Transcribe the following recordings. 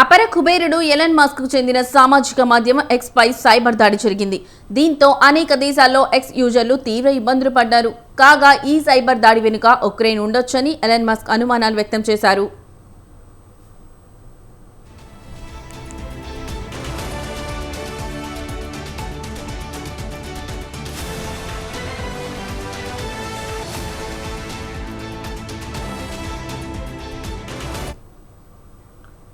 అపర కుబేరుడు Elon Musk కు చెందిన సామాజిక మాధ్యమం ఎక్స్ పై సైబర్ దాడి జరిగింది. దీంతో అనేక దేశాల్లో ఎక్స్ యూజర్లు తీవ్ర ఇబ్బందులు పడ్డారు. కాగా ఈ సైబర్ దాడి వెనుక ఉక్రెయిన్ ఉండొచ్చని ఎలన్ మస్క్ అనుమానాలు వ్యక్తం చేశారు.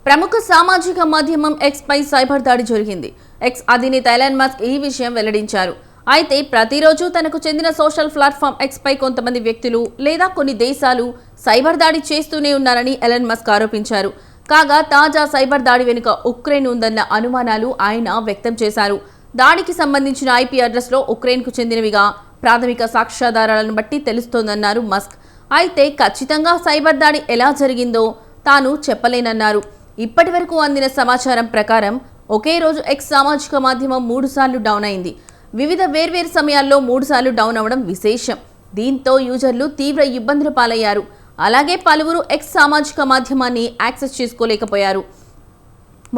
ప్రముఖ సామాజిక మాధ్యమం ఎక్స్ పై సైబర్ దాడి జరిగింది. ఎక్స్ అధినేత ఎలన్ మస్క్ ఈ విషయం వెల్లడించారు. అయితే ప్రతిరోజు తనకు చెందిన సోషల్ ప్లాట్ఫామ్ ఎక్స్ పై కొంతమంది వ్యక్తులు లేదా కొన్ని దేశాలు సైబర్ దాడి చేస్తూనే ఉన్నారని ఎలన్ మస్క్ ఆరోపించారు. కాగా తాజా సైబర్ దాడి వెనుక ఉక్రెయిన్ ఉందన్న అనుమానాలు ఆయన వ్యక్తం చేశారు. దాడికి సంబంధించిన ఐపీ అడ్రస్ లో ఉక్రెయిన్ కు చెందినవిగా ప్రాథమిక సాక్ష్యాధారాలను బట్టి తెలుస్తోందన్నారు మస్క్. అయితే ఖచ్చితంగా సైబర్ దాడి ఎలా జరిగిందో తాను చెప్పలేనన్నారు. ఇప్పటి వరకు అందిన సమాచారం ప్రకారం ఒకే రోజు ఎక్స్ సామాజిక మాధ్యమం 3 సార్లు డౌన్ అయింది. వివిధ వేర్వేరు సమయాల్లో 3 సార్లు డౌన్ అవడం విశేషం. దీంతో యూజర్లు తీవ్ర ఇబ్బందుల పాలయ్యారు. అలాగే పలువురు ఎక్స్ సామాజిక మాధ్యమాన్ని యాక్సెస్ చేసుకోలేకపోయారు.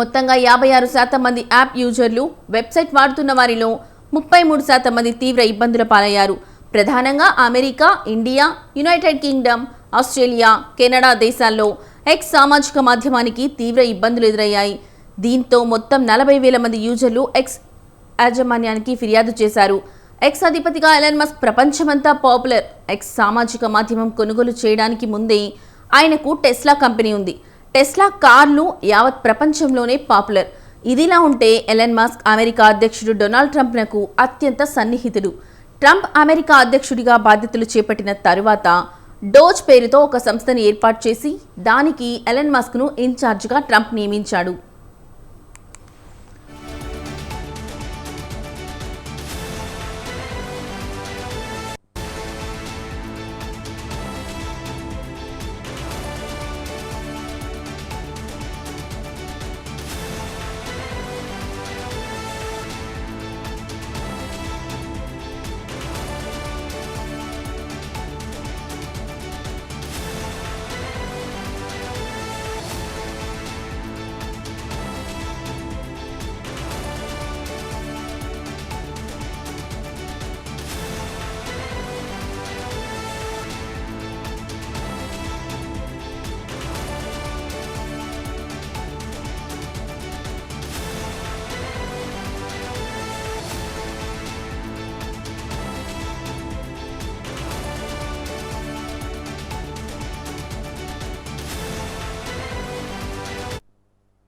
మొత్తంగా 56% మంది యాప్ యూజర్లు, వెబ్సైట్ వాడుతున్న వారిలో 33% మంది తీవ్ర ఇబ్బందుల పాలయ్యారు. ప్రధానంగా America, India, United Kingdom, Australia, Canada దేశాల్లో ఎక్స్ సామాజిక మాధ్యమానికి తీవ్ర ఇబ్బందులు ఎదురయ్యాయి. దీంతో మొత్తం 40,000 మంది యూజర్లు ఎక్స్ యాజమాన్యానికి ఫిర్యాదు చేశారు. ఎక్స్ అధిపతిగా ఎలన్ మస్క్ ప్రపంచమంతా పాపులర్. ఎక్స్ సామాజిక మాధ్యమం కొనుగోలు చేయడానికి ముందే ఆయనకు టెస్లా కంపెనీ ఉంది. టెస్లా కార్లు యావత్ ప్రపంచంలోనే పాపులర్. ఇదిలా ఉంటే ఎలన్ మస్క్ అమెరికా అధ్యక్షుడు డొనాల్డ్ ట్రంప్నకు అత్యంత సన్నిహితుడు. ట్రంప్ అమెరికా అధ్యక్షుడిగా బాధ్యతలు చేపట్టిన తరువాత డోజ్ పేరుతో ఒక సంస్థను ఏర్పాటు చేసి దానికి ఎలన్ మస్క్ ను ఇన్ఛార్జిగా ట్రంప్ నియమించాడు.